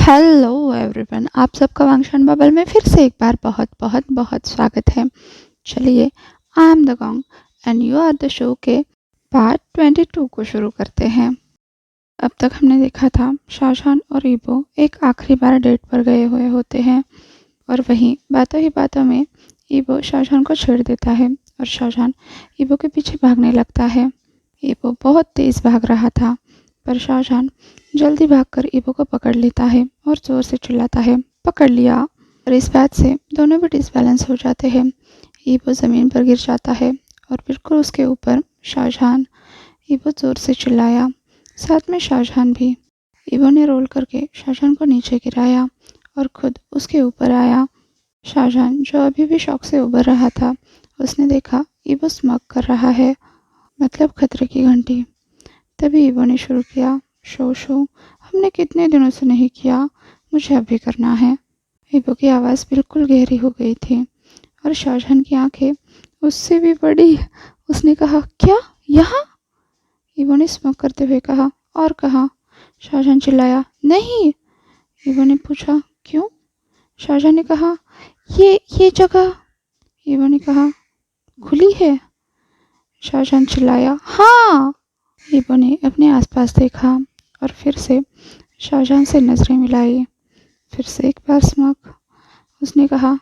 Hello everyone, आप सबका वांगशान bubble में फिर से एक बार बहुत बहुत बहुत स्वागत है। चलिए, I am the gong and you are the show के पार्ट 22 को शुरू करते हैं। अब तक हमने देखा था शाहजहान और ईबो एक आखिरी बार डेट पर गए हुए होते हैं और वहीं बातों ही बातों में ईबो शाहजहान को छेड़ देता है और शाहजहान ईबो के पीछे भागने लगता है। ईबो बहुत तेज भाग रहा था पर शाहजहान जल्दी भागकर ईबो को पकड़ लेता है और जोर से चिल्लाता है, पकड़ लिया। और इस बात से दोनों भी डिसबैलेंस हो जाते हैं। ईबो ज़मीन पर गिर जाता है और बिल्कुल उसके ऊपर शाहजहान। ईबो जोर से चिल्लाया, साथ में शाहजहान भी। ईबो ने रोल करके शाहजहान को नीचे गिराया और खुद उसके ऊपर आया। शाहजहान, जो अभी भी शौक से उबर रहा था, उसने देखा ईबो स्मोक कर रहा है, मतलब खतरे की घंटी। तभी ईबो ने शुरू किया, शो शो हमने कितने दिनों से नहीं किया, मुझे अभी करना है। ईबो की आवाज़ बिल्कुल गहरी हो गई थी और शाहजहान की आंखें उससे भी बड़ी। उसने कहा, क्या यहाँ? ईबो ने स्मोक करते हुए कहा, और कहा। शाहजहान चिल्लाया, नहीं। ईबो ने पूछा, क्यों? शाहजहान ने कहा, ये जगह। ईबो ने कहा, खुली है? शाहजहान चिल्लाया, हाँ। ईबो ने अपने आसपास देखा और फिर से शाहजहान से नजरें मिलाई। फिर से एक बार स्मोक। उसने कहा,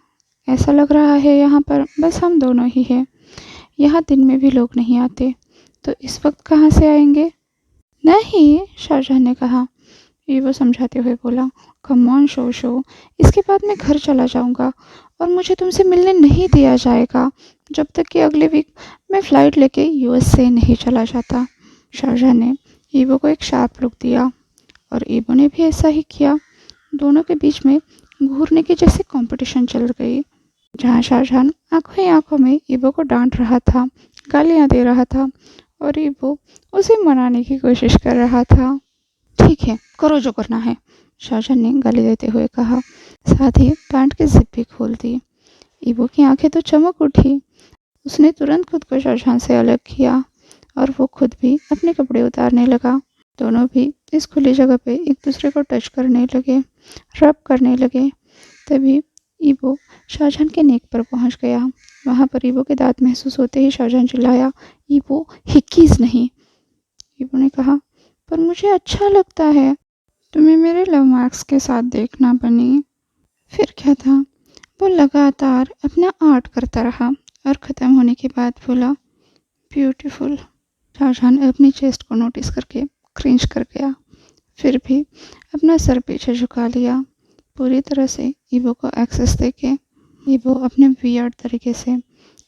ऐसा लग रहा है यहाँ पर बस हम दोनों ही हैं। यहाँ दिन में भी लोग नहीं आते, तो इस वक्त कहाँ से आएंगे? नहीं, शाहजहान ने कहा। ईबो समझाते हुए बोला, कम ऑन शो शो, इसके बाद मैं घर चला जाऊँगा और मुझे तुमसे मिलने नहीं दिया जाएगा जब तक कि अगले वीक मैं फ़्लाइट लेके यूएस से नहीं चला जाता। शाहजहान ने ईबो को एक शार्प लुक दिया और ईबो ने भी ऐसा ही किया। दोनों के बीच में घूरने की जैसी कंपटीशन चल गई, जहाँ शाहजहान आंखों ही आंखों में ईबो को डांट रहा था, गालियाँ दे रहा था और ईबो उसे मनाने की कोशिश कर रहा था। ठीक है, करो जो करना है, शाहजहान ने गाली देते हुए कहा, साथ ही पैंट की जिप भी खोल दी। ईबो की आंखें तो चमक उठी। उसने तुरंत खुद को शाहजहान से अलग किया और वो खुद भी अपने कपड़े उतारने लगा। दोनों भी इस खुली जगह पे एक दूसरे को टच करने लगे, रब करने लगे। तभी ईबो शाहजहान के नेक पर पहुंच गया। वहां पर ईबो के दांत महसूस होते ही शाहजहान चिल्लाया, ईबो, हिक्कीज नहीं। ईबो ने कहा, पर मुझे अच्छा लगता है। तुम्हें मेरे लव मार्क्स के साथ देखना बनी। फिर क्या था, वो लगातार अपना आर्ट करता रहा और ख़त्म होने के बाद बोला, ब्यूटीफुल। शाहजहान अपनी चेस्ट को नोटिस करके क्रिंज कर गया, फिर भी अपना सर पीछे झुका लिया, पूरी तरह से ईबो को एक्सेस देके। ईबो अपने वियर्ड तरीके से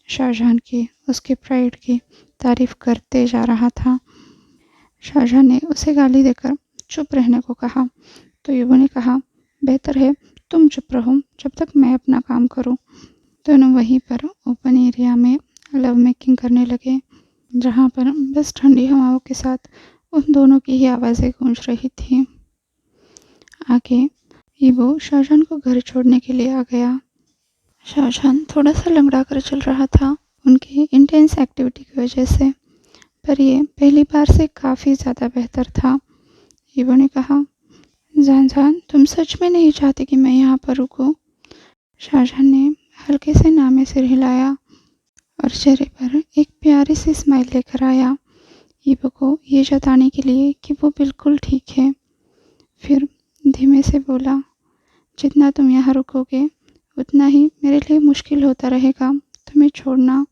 शाहजहान की, उसके प्राइड की तारीफ करते जा रहा था। शाहजहान ने उसे गाली देकर चुप रहने को कहा, तो ईबो ने कहा, बेहतर है तुम चुप रहो जब तक मैं अपना काम करूं। दोनों वहीं पर ओपन एरिया में लव मेकिंग करने लगे, जहाँ पर बस ठंडी हवाओं के साथ उन दोनों की ही आवाज़ें गूंज रही थी। आगे ईबो शाहजहान को घर छोड़ने के लिए आ गया। शाहजहान थोड़ा सा लंगड़ा कर चल रहा था उनकी इंटेंस एक्टिविटी की वजह से, पर ये पहली बार से काफ़ी ज़्यादा बेहतर था। ईबो ने कहा, जान तुम सच में नहीं चाहते कि मैं यहाँ पर रुकूं? शाहजहान ने हल्के से नामे सिर हिलाया और चेहरे पर एक प्यारी सी स्माइल लेकर आया, ईबो को ये जताने के लिए कि वो बिल्कुल ठीक है। फिर धीमे से बोला, जितना तुम यहाँ रुकोगे उतना ही मेरे लिए मुश्किल होता रहेगा तुम्हें छोड़ना।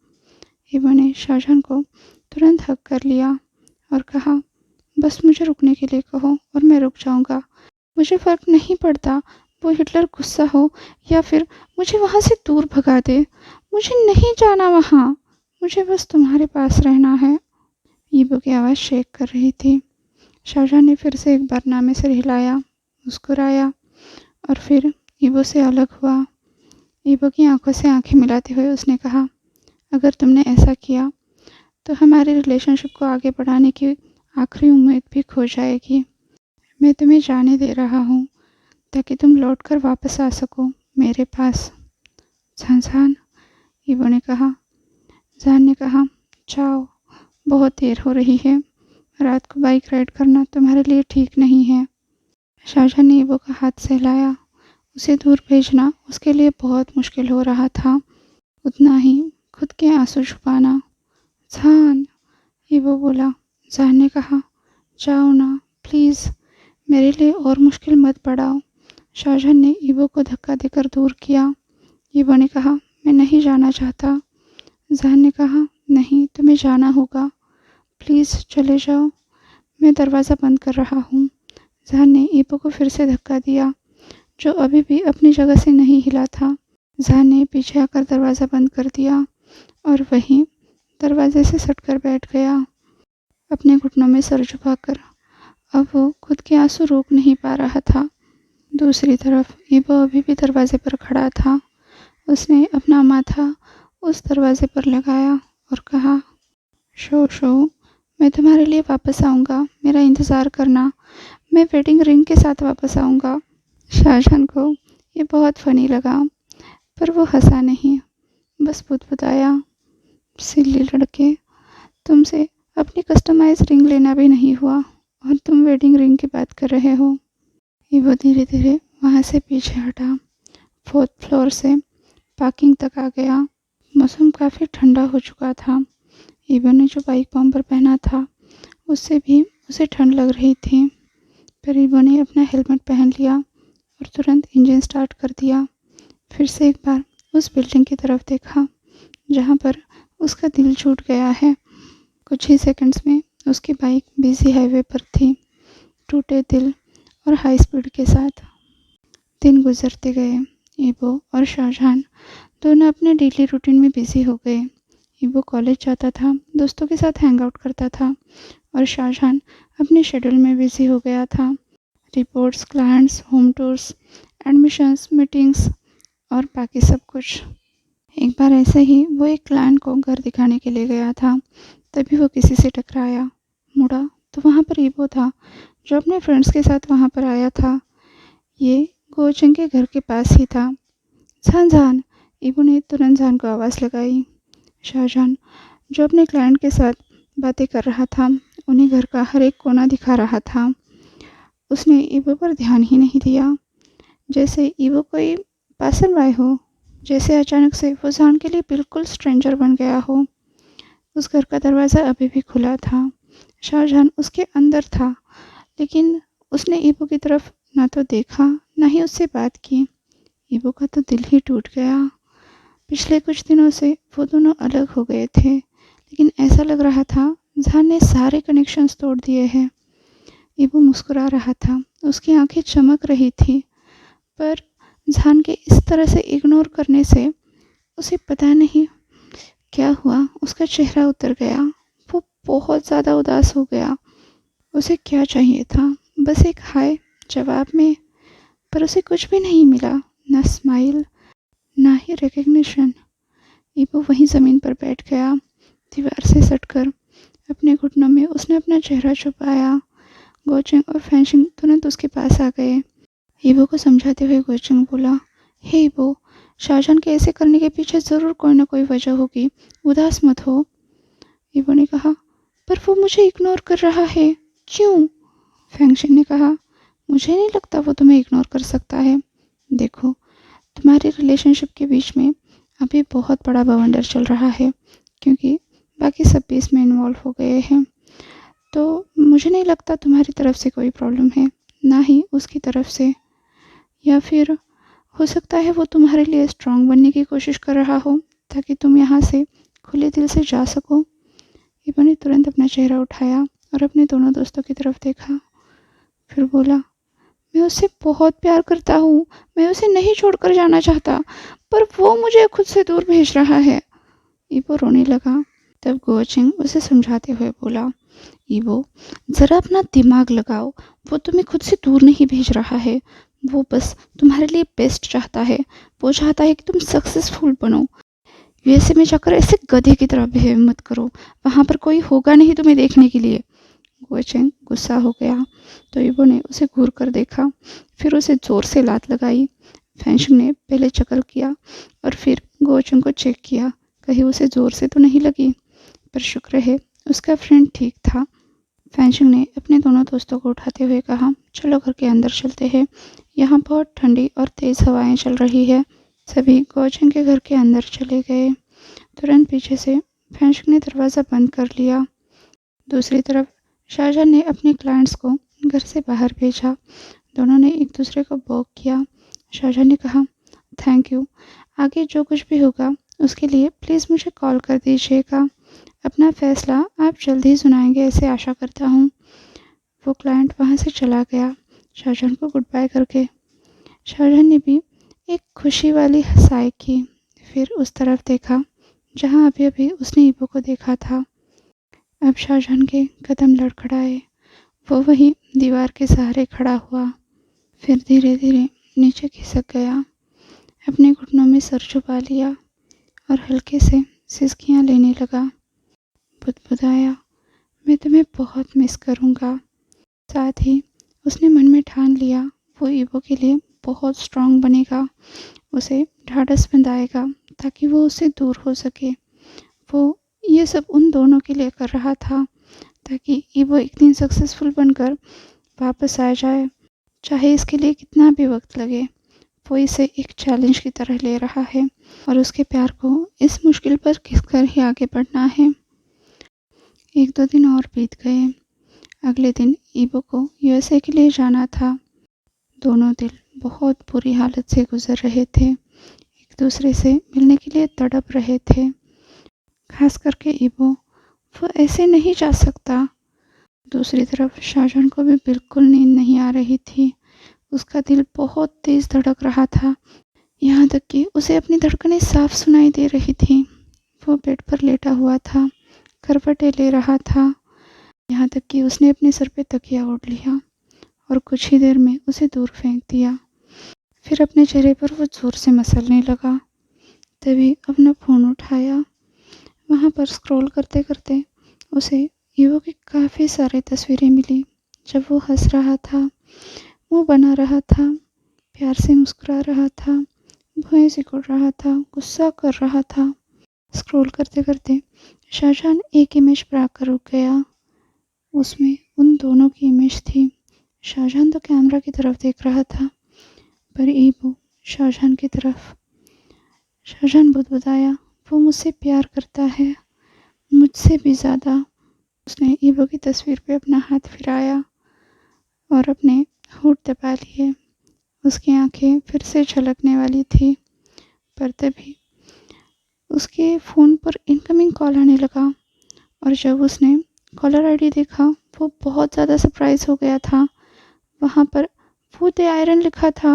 ईबो ने शाहजहान को तुरंत हक कर लिया और कहा, बस मुझे रुकने के लिए कहो और मैं रुक जाऊँगा। मुझे फ़र्क नहीं पड़ता वो हिटलर गुस्सा हो या फिर मुझे वहाँ से दूर भगा दे। मुझे नहीं जाना वहाँ, मुझे बस तुम्हारे पास रहना है। ईबो की आवाज़ शेक कर रही थी। शाहजहान ने फिर से एक बार नामे सिर हिलाया, मुस्कुराया और फिर ईबो से अलग हुआ। ईबो की आंखों से आंखें मिलाते हुए उसने कहा, अगर तुमने ऐसा किया तो हमारे रिलेशनशिप को आगे बढ़ाने की आखिरी उम्मीद भी खो जाएगी। मैं तुम्हें जाने दे रहा हूँ ताकि तुम लौट कर वापस आ सको मेरे पास। जान, ईबो ने कहा। जान ने कहा, जाओ, बहुत देर हो रही है, रात को बाइक राइड करना तुम्हारे लिए ठीक नहीं है। शाहजहां ने ईबो का हाथ सहलाया। उसे दूर भेजना उसके लिए बहुत मुश्किल हो रहा था, उतना ही खुद के आंसू छुपाना। जान, ईबो बोला। जान ने कहा, जाओ ना, प्लीज़, मेरे लिए और मुश्किल मत बढ़ाओ। शाहजहां ने ईबो को धक्का देकर दूर किया। ईबो ने कहा, मैं नहीं जाना चाहता। जान ने कहा, नहीं, तुम्हें जाना होगा, प्लीज़ चले जाओ, मैं दरवाज़ा बंद कर रहा हूँ। जान ने ईबो को फिर से धक्का दिया, जो अभी भी अपनी जगह से नहीं हिला था। जान ने पीछे आकर दरवाज़ा बंद कर दिया और वहीं दरवाजे से सटकर बैठ गया, अपने घुटनों में सर झुकाकर। अब वो खुद के आंसू रोक नहीं पा रहा था। दूसरी तरफ ईबो अभी भी दरवाजे पर खड़ा था। उसने अपना माथा उस दरवाजे पर लगाया और कहा, शो शो, मैं तुम्हारे लिए वापस आऊँगा, मेरा इंतज़ार करना, मैं वेडिंग रिंग के साथ वापस आऊँगा। शाहजहां को ये बहुत फ़नी लगा, पर वो हंसा नहीं, बस बुदबुदाया, सिल्ली लड़के, तुमसे अपनी कस्टमाइज रिंग लेना भी नहीं हुआ और तुम वेडिंग रिंग की बात कर रहे हो। ये वो धीरे धीरे वहाँ से पीछे हटा, 4th फ्लोर से पार्किंग तक आ गया। मौसम काफ़ी ठंडा हो चुका था। ईबो ने जो बाइक बम्पर पहना था उससे भी उसे ठंड लग रही थी, पर ईबो ने अपना हेलमेट पहन लिया और तुरंत इंजन स्टार्ट कर दिया। फिर से एक बार उस बिल्डिंग की तरफ देखा जहाँ पर उसका दिल छूट गया है। कुछ ही सेकंड्स में उसकी बाइक बिजी हाईवे पर थी, टूटे दिल और हाई स्पीड के साथ। दिन गुजरते गए। ईबो और शाहजहां दोनों अपने डेली रूटीन में बिजी हो गए। ईबो कॉलेज जाता था, दोस्तों के साथ हैंग आउट करता था और शाहजहां अपने शेड्यूल में बिजी हो गया था। Reports, clients, home tours, admissions, meetings और बाकी सब कुछ। एक बार ऐसे ही वो एक क्लाइंट को घर दिखाने के लिए गया था, तभी वो किसी से टकराया। मुड़ा तो वहाँ पर ईबो था, जो अपने फ्रेंड्स के साथ वहाँ पर आया था। ये गोचंग के घर के पास ही था। जान जान, ईबो ने तुरंत जान को आवाज़ लगाई। शाहजहां, जो अपने क्लाइंट के साथ बातें कर रहा था, उन्हें घर का हर एक कोना दिखा रहा था। उसने ईबो पर ध्यान ही नहीं दिया, जैसे ईबो कोई पासर बाय हो, जैसे अचानक से वो जान के लिए बिल्कुल स्ट्रेंजर बन गया हो। उस घर का दरवाज़ा अभी भी खुला था। शाहजहां उसके अंदर था, लेकिन उसने ईबो की तरफ ना तो देखा, ना ही उससे बात की। ईबो का तो दिल ही टूट गया। पिछले कुछ दिनों से वो दोनों अलग हो गए थे, लेकिन ऐसा लग रहा था जान ने सारे कनेक्शंस तोड़ दिए हैं। ईबो मुस्कुरा रहा था, उसकी आंखें चमक रही थी, पर जान के इस तरह से इग्नोर करने से उसे पता नहीं क्या हुआ, उसका चेहरा उतर गया। वो बहुत ज़्यादा उदास हो गया। उसे क्या चाहिए था? बस एक हाय जवाब में, पर उसे कुछ भी नहीं मिला, ना स्माइल, ना ही रिकग्निशन। ईबो वहीं ज़मीन पर बैठ गया, दीवार से सटकर। अपने घुटनों में उसने अपना चेहरा छुपाया। गोचेंग और फैंशिंग तुरंत उसके पास आ गए। ईबो को समझाते हुए गोचेंग बोला, हे ईबो, शाहजहां के ऐसे करने के पीछे ज़रूर कोई ना कोई वजह होगी, उदास मत हो। ईबो ने कहा, पर वो मुझे इग्नोर कर रहा है, क्यों? फैंशिंग ने कहा, मुझे नहीं लगता वो तुम्हें इग्नोर कर सकता है। देखो, तुम्हारी रिलेशनशिप के बीच में अभी बहुत बड़ा बवंडर चल रहा है, क्योंकि बाकी सब भी इसमें इन्वॉल्व हो गए हैं। तो मुझे नहीं लगता तुम्हारी तरफ से कोई प्रॉब्लम है, ना ही उसकी तरफ से। या फिर हो सकता है वो तुम्हारे लिए स्ट्रांग बनने की कोशिश कर रहा हो, ताकि तुम यहाँ से खुले दिल से जा सको। ईबो ने तुरंत अपना चेहरा उठाया और अपने दोनों दोस्तों की तरफ देखा, फिर बोला, मैं उससे बहुत प्यार करता हूँ, मैं उसे नहीं छोड़कर जाना चाहता, पर वो मुझे खुद से दूर भेज रहा है। ईबो रोने लगा। तब गोचिंग उसे समझाते हुए बोला, ईबो, ज़रा अपना दिमाग लगाओ, वो तुम्हें खुद से दूर नहीं भेज रहा है, वो बस तुम्हारे लिए बेस्ट चाहता है। वो चाहता है कि तुम सक्सेसफुल बनो। यूएसए में जाकर ऐसे गधे की तरह बिहेव मत करो, वहाँ पर कोई होगा नहीं तुम्हें देखने के लिए। गोचेंग गुस्सा हो गया, तो ईबो ने उसे घूर कर देखा, फिर उसे जोर से लात लगाई। फैंशिंग ने पहले चक्कर किया और फिर गोचेंग को चेक किया, कहीं उसे जोर से तो नहीं लगी, पर शुक्र है उसका फ्रेंड ठीक था। फैंशिंग ने अपने दोनों दोस्तों को उठाते हुए कहा, चलो घर के अंदर चलते हैं। यहाँ बहुत ठंडी और तेज़ हवाएं चल रही है। सभी गौचेंग के घर के अंदर चले गए। तुरंत पीछे से फैंशिंग ने दरवाज़ा बंद कर लिया। दूसरी तरफ शाहजहां ने अपने क्लाइंट्स को घर से बाहर भेजा। दोनों ने एक दूसरे को बॉक किया। शाहजहां ने कहा, थैंक यू। आगे जो कुछ भी होगा उसके लिए प्लीज़ मुझे कॉल कर दीजिएगा। अपना फैसला आप जल्द ही सुनाएंगे ऐसे आशा करता हूँ। वो क्लाइंट वहाँ से चला गया शाहजहां को गुड बाय करके। शाहजहां ने भी एक खुशी वाली हंसाई की। फिर उस तरफ देखा जहाँ अभी अभी उसने ईबो को देखा था। अब शाहजहां के कदम लड़खड़ाए। वो वही दीवार के सहारे खड़ा हुआ। फिर धीरे धीरे नीचे खिसक गया। अपने घुटनों में सर छुपा लिया और हल्के से सिसकियां लेने लगा। बुदबुदाया, मैं तुम्हें बहुत मिस करूँगा। साथ ही उसने मन में ठान लिया वो ईबो के लिए बहुत स्ट्रांग बनेगा, उसे ढाढ़स बंधाएगा ताकि वो उससे दूर हो सके। वो ये सब उन दोनों के लिए कर रहा था ताकि ईबो एक दिन सक्सेसफुल बनकर वापस आ जाए, चाहे इसके लिए कितना भी वक्त लगे। वो इसे एक चैलेंज की तरह ले रहा है और उसके प्यार को इस मुश्किल पर घिसकर ही आगे बढ़ना है। 1-2 दिन और बीत गए। अगले दिन ईबो को यूएसए के लिए जाना था। दोनों दिल बहुत बुरी हालत से गुजर रहे थे। एक दूसरे से मिलने के लिए तड़प रहे थे। खास करके ईबो, वो ऐसे नहीं जा सकता। दूसरी तरफ शाहजहां को भी बिल्कुल नींद नहीं आ रही थी। उसका दिल बहुत तेज धड़क रहा था, यहाँ तक कि उसे अपनी धड़कनें साफ सुनाई दे रही थी। वो बेड पर लेटा हुआ था, करवटें ले रहा था, यहाँ तक कि उसने अपने सर पे तकिया ओढ़ लिया और कुछ ही देर में उसे दूर फेंक दिया। फिर अपने चेहरे पर वो जोर से मसलने लगा। तभी अपना फ़ोन उठाया। वहाँ पर स्क्रॉल करते करते उसे ईवो की काफ़ी सारी तस्वीरें मिली जब वो हंस रहा था, मुंह बना रहा था, प्यार से मुस्कुरा रहा था, भुएं सिकुड़ रहा था, गुस्सा कर रहा था। स्क्रॉल करते करते शाहजहां एक इमेज पर आकर रुक गया। उसमें उन दोनों की इमेज थी। शाहजहां तो कैमरा की तरफ देख रहा था, पर ईबो शाहजहां की तरफ। शाहजहां बुदबुदाया, वो मुझसे प्यार करता है, मुझसे भी ज़्यादा। उसने ईबो की तस्वीर पे अपना हाथ फिराया और अपने होंठ दबा लिए। उसकी आंखें फिर से झलकने वाली थी, पर तभी उसके फ़ोन पर इनकमिंग कॉल आने लगा और जब उसने कॉलर आईडी देखा वो बहुत ज़्यादा सरप्राइज़ हो गया था। वहाँ पर वो द आयरन लिखा था,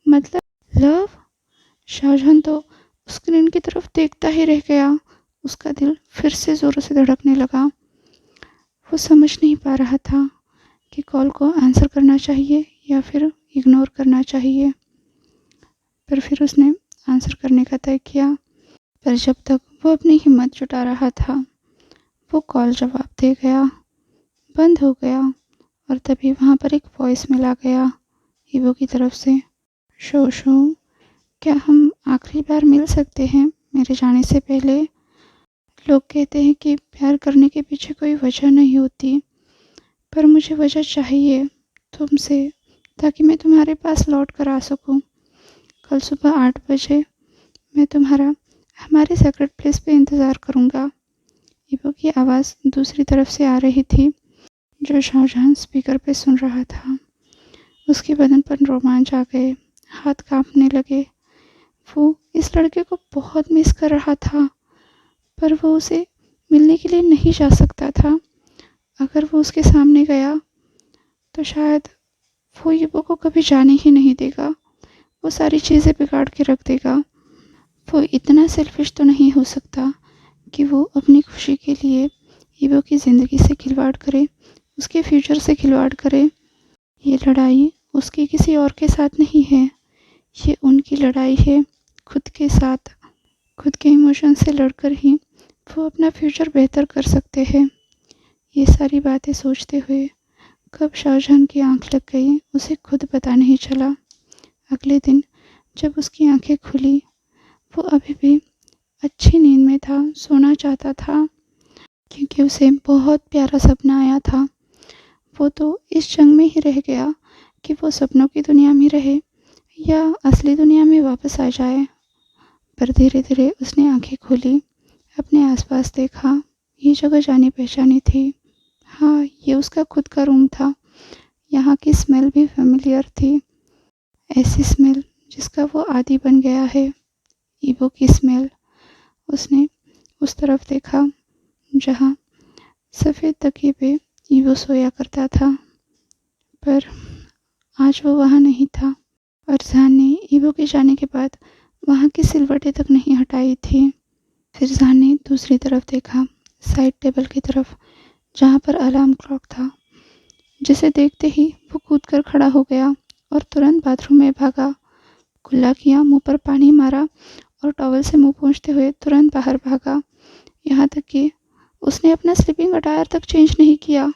मतलब लव। शाहजहां तो स्क्रीन की तरफ देखता ही रह गया। उसका दिल फिर से ज़ोरों से धड़कने लगा। वो समझ नहीं पा रहा था कि कॉल को आंसर करना चाहिए या फिर इग्नोर करना चाहिए, पर फिर उसने आंसर करने का तय किया। पर जब तक वो अपनी हिम्मत जुटा रहा था, वो कॉल जवाब दे गया, बंद हो गया और तभी वहाँ पर एक वॉइस मेल आ गया ईबो की तरफ से। शोशो, क्या हम आखिरी बार मिल सकते हैं मेरे जाने से पहले? लोग कहते हैं कि प्यार करने के पीछे कोई वजह नहीं होती, पर मुझे वजह चाहिए तुमसे, ताकि मैं तुम्हारे पास लौट कर आ सकूं। कल सुबह 8 बजे मैं तुम्हारा हमारे सेक्रेट प्लेस पे इंतज़ार करूंगा। ईबो की आवाज़ दूसरी तरफ से आ रही थी, जो शाहजहां स्पीकर पे सुन रहा था। उसके बदन पर रोमांच आ गए, हाथ कांपने लगे। वो इस लड़के को बहुत मिस कर रहा था, पर वो उसे मिलने के लिए नहीं जा सकता था। अगर वो उसके सामने गया तो शायद वो ईबो को कभी जाने ही नहीं देगा। वो सारी चीज़ें बिगाड़ के रख देगा। वो इतना सेल्फिश तो नहीं हो सकता कि वो अपनी खुशी के लिए ईबो की ज़िंदगी से खिलवाड़ करे, उसके फ्यूचर से खिलवाड़ करे। ये लड़ाई उसकी किसी और के साथ नहीं है, ये उनकी लड़ाई है खुद के साथ। खुद के इमोशन से लड़कर ही वो अपना फ्यूचर बेहतर कर सकते हैं। ये सारी बातें सोचते हुए कब शाहजहां की आंख लग गई उसे खुद पता नहीं चला। अगले दिन जब उसकी आंखें खुली, वो अभी भी अच्छी नींद में था, सोना चाहता था, क्योंकि उसे बहुत प्यारा सपना आया था वो तो इस जंग में ही रह गया कि वो सपनों की दुनिया में रहे या असली दुनिया में वापस आ जाए। पर धीरे धीरे उसने आंखें खोली, अपने आसपास देखा। ये जगह जानी पहचानी थी। हाँ, ये उसका खुद का रूम था। यहाँ की स्मेल भी फेमिलियर थी, ऐसी स्मेल जिसका वो आदी बन गया है, ईवो की स्मेल। उसने उस तरफ देखा जहाँ सफ़ेद तकिए पे ईवो सोया करता था, पर आज वो वहाँ नहीं था। और जान ने ईवो के जाने के बाद वहाँ की सिलवटें तक नहीं हटाई थी। फिर जान ने दूसरी तरफ देखा, साइड टेबल की तरफ, जहाँ पर अलार्म क्लॉक था। जिसे देखते ही वो कूद कर खड़ा हो गया और तुरंत बाथरूम में भागा। कुल्ला किया, मुंह पर पानी मारा और टॉवल से मुंह पोंछते हुए तुरंत बाहर भागा। यहाँ तक कि उसने अपना स्लीपिंग अटायर तक चेंज नहीं किया।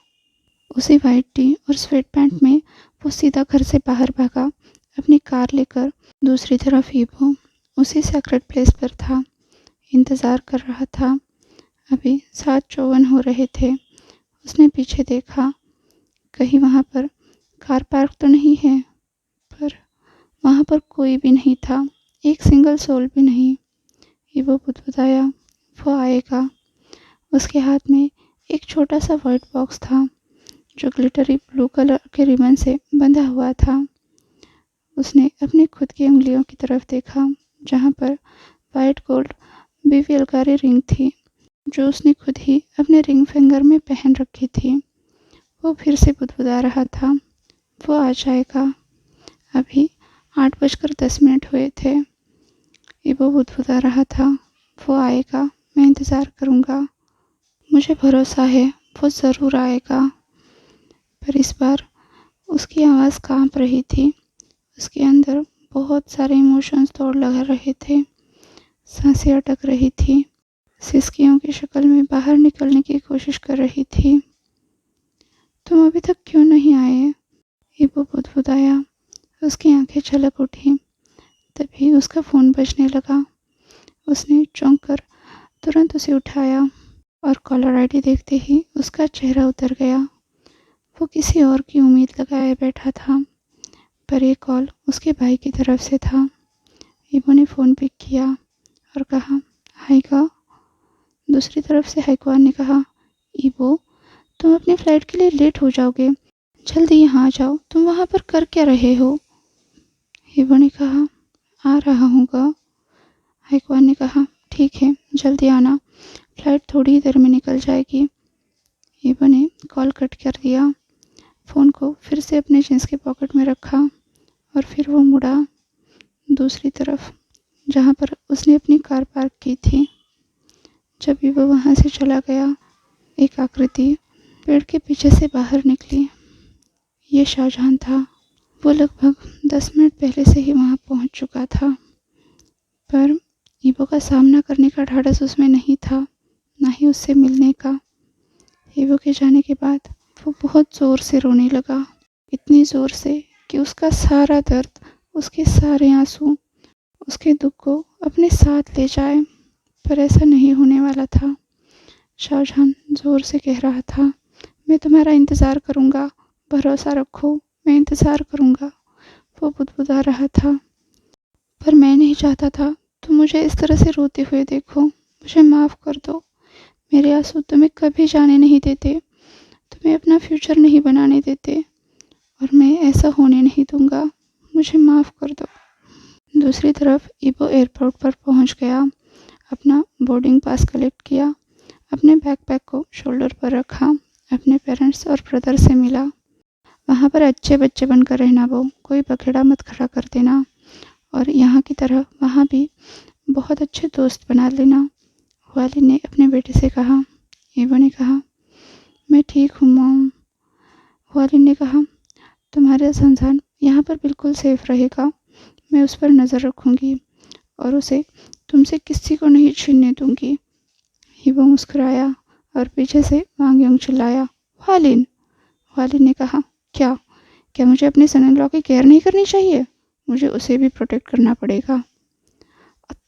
उसी वाइट टी और स्वेट पैंट में वो सीधा घर से बाहर भागा, अपनी कार लेकर। दूसरी तरफ ईवो उसी सेक्रेट प्लेस पर था, इंतज़ार कर रहा था। अभी 7:54 हो रहे थे। उसने पीछे देखा, कहीं वहाँ पर कार पार्क तो नहीं है, पर वहाँ पर कोई भी नहीं था, एक सिंगल सोल भी नहीं। ईवो बुदबुदाया, वो आएगा। उसके हाथ में एक छोटा सा वाइट बॉक्स था जो ग्लिटरी ब्लू कलर के रिबन से बंधा हुआ था। उसने अपनी खुद की उंगलियों की तरफ देखा, जहाँ पर वाइट गोल्ड बीवीएलकारी रिंग थी, जो उसने खुद ही अपने रिंग फिंगर में पहन रखी थी। वो फिर से बुदबुदा रहा था, वो आ जाएगा। अभी 8:10 हुए थे। ईवो बुदबुदा रहा था, वो आएगा, मैं इंतज़ार करूँगा, मुझे भरोसा है वो ज़रूर आएगा। पर इस बार उसकी आवाज़ कांप रही थी। उसके अंदर बहुत सारे इमोशंस दौड़ लगा रहे थे। सांसें अटक रही थी, सिसकियों की शक्ल में बाहर निकलने की कोशिश कर रही थी। तुम अभी तक क्यों नहीं आए? ईवो बुदबुदाया। उसकी आंखें छलक उठी। तभी उसका फ़ोन बजने लगा। उसने चौंक कर तुरंत उसे उठाया और कॉलर आईडी देखते ही उसका चेहरा उतर गया। वो किसी और की उम्मीद लगाए बैठा था, पर ये कॉल उसके भाई की तरफ से था। ईवो ने फ़ोन पिक किया और कहा, हाइका। दूसरी तरफ से हाइकवान ने कहा, ईवो, तुम अपनी फ़्लाइट के लिए लेट हो जाओगे, जल्दी यहाँ आ जाओ। तुम वहाँ पर कर क्या रहे हो? ईवो ने कहा, आ रहा हूँगा। हाइकवान ने कहा, ठीक है, जल्दी आना, फ़्लाइट थोड़ी ही देर में निकल जाएगी। ईवो ने कॉल कट कर दिया, फ़ोन को फिर से अपने जींस के पॉकेट में रखा और फिर वो मुड़ा दूसरी तरफ, जहाँ पर उसने अपनी कार पार्क की थी। जब ईवो वहाँ से चला गया, एक आकृति पेड़ के पीछे से बाहर निकली। ये शाहजहां था। वो लगभग 10 मिनट पहले से ही वहाँ पहुँच चुका था, पर ईवो का सामना करने का ढाढ़स उसमें नहीं था, ना ही उससे मिलने का। ईवो के जाने के बाद वो बहुत ज़ोर से रोने लगा, इतनी ज़ोर से कि उसका सारा दर्द, उसके सारे आंसू उसके दुख को अपने साथ ले जाए। पर ऐसा नहीं होने वाला था। शाहजहां ज़ोर से कह रहा था, मैं तुम्हारा इंतज़ार करूँगा, भरोसा रखो, मैं इंतज़ार करूँगा। वो बुदबुदा रहा था, पर मैं नहीं चाहता था तुम मुझे इस तरह से रोते हुए देखो। मुझे माफ़ कर दो। मेरे आंसू तुम्हें कभी जाने नहीं देते, तुम्हें अपना फ्यूचर नहीं बनाने देते, और मैं ऐसा होने नहीं दूँगा। मुझे माफ़ कर दो। दूसरी तरफ ईवो एयरपोर्ट पर पहुँच गया, अपना बोर्डिंग पास कलेक्ट किया, अपने बैकपैक को शोल्डर पर रखा, अपने पेरेंट्स और ब्रदर से मिला। वहाँ पर अच्छे बच्चे बनकर रहना, वो कोई बखेड़ा मत खड़ा कर देना, और यहाँ की तरह वहाँ भी बहुत अच्छे दोस्त बना लेना। वालिद ने अपने बेटे से कहा। ईवो ने कहा, मैं ठीक हूँ मॉम। वालिद ने कहा, तुम्हारा संजान यहाँ पर बिल्कुल सेफ रहेगा, मैं उस पर नज़र रखूँगी और उसे तुमसे किसी को नहीं छीनने दूँगी। ईवो मुस्कुराया और पीछे से वांग यूंग चिल्लाया, वालिद। वालिद ने कहा, क्या क्या मुझे अपने सन इन लॉ की केयर नहीं करनी चाहिए? मुझे उसे भी प्रोटेक्ट करना पड़ेगा।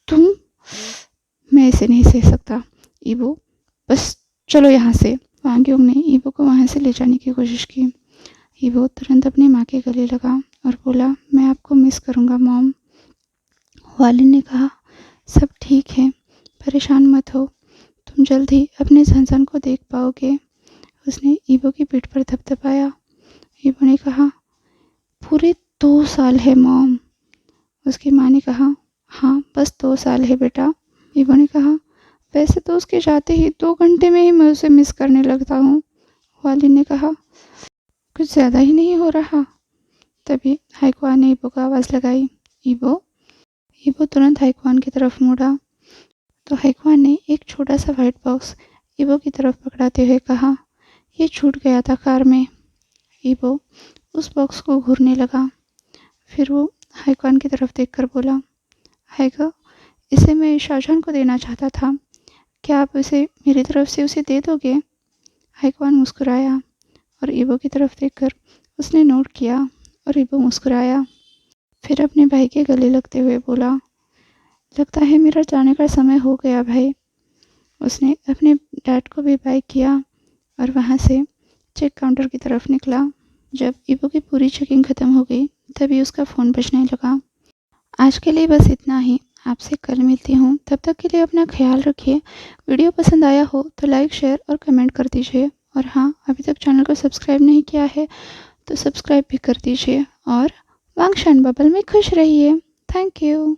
तुम? मैं इसे नहीं सह सकता। ईवो, बस चलो यहाँ से। वांग यूंग ने ईवो को वहाँ से ले जाने की कोशिश की, ईवो तुरंत अपनी माँ के गले लगा और बोला, मैं आपको मिस करूँगा मॉम। वालिन ने कहा, सब ठीक है, परेशान मत हो, तुम जल्द ही अपने सनसन को देख पाओगे। उसने ईवो की पीठ पर थपथपाया। ईवो ने कहा, पूरे 2 साल है मॉम। उसकी माँ ने कहा, हाँ बस 2 साल है बेटा। ईवो ने कहा, वैसे तो उसके जाते ही 2 घंटे में ही मैं उसे मिस करने लगता हूँ। वालिन ने कहा, कुछ ज़्यादा ही नहीं हो रहा। तभी हाइक्वान ने ईवो को आवाज़ लगाई, ईवो। ईवो तुरंत हाइक्वान की तरफ मुड़ा तो हाइक्वान ने एक छोटा सा वाइट बॉक्स ईवो की तरफ पकड़ाते हुए कहा, ये छूट गया था कार में। ईवो उस बॉक्स को घूरने लगा। फिर वो हाइक्वान की तरफ देखकर बोला, हाइका, इसे मैं शाहजहां को देना चाहता था, क्या आप इसे मेरी तरफ से उसे दे दोगे? हाइक्वान मुस्कुराया और ईवो की तरफ देखकर उसने नोट किया और ईवो मुस्कुराया। फिर अपने भाई के गले लगते हुए बोला, लगता है मेरा जाने का समय हो गया भाई। उसने अपने डैड को भी बाय किया और वहाँ से चेक काउंटर की तरफ निकला। जब ईवो की पूरी चेकिंग ख़त्म हो गई तभी उसका फ़ोन बजने लगा। आज के लिए बस इतना ही, आपसे कल मिलती हूँ, तब तक के लिए अपना ख्याल रखिए। वीडियो पसंद आया हो तो लाइक, शेयर और कमेंट कर दीजिए। और हाँ, अभी तक चैनल को सब्सक्राइब नहीं किया है तो सब्सक्राइब भी कर दीजिए और वांगशान बबल में खुश रहिए। Thank you.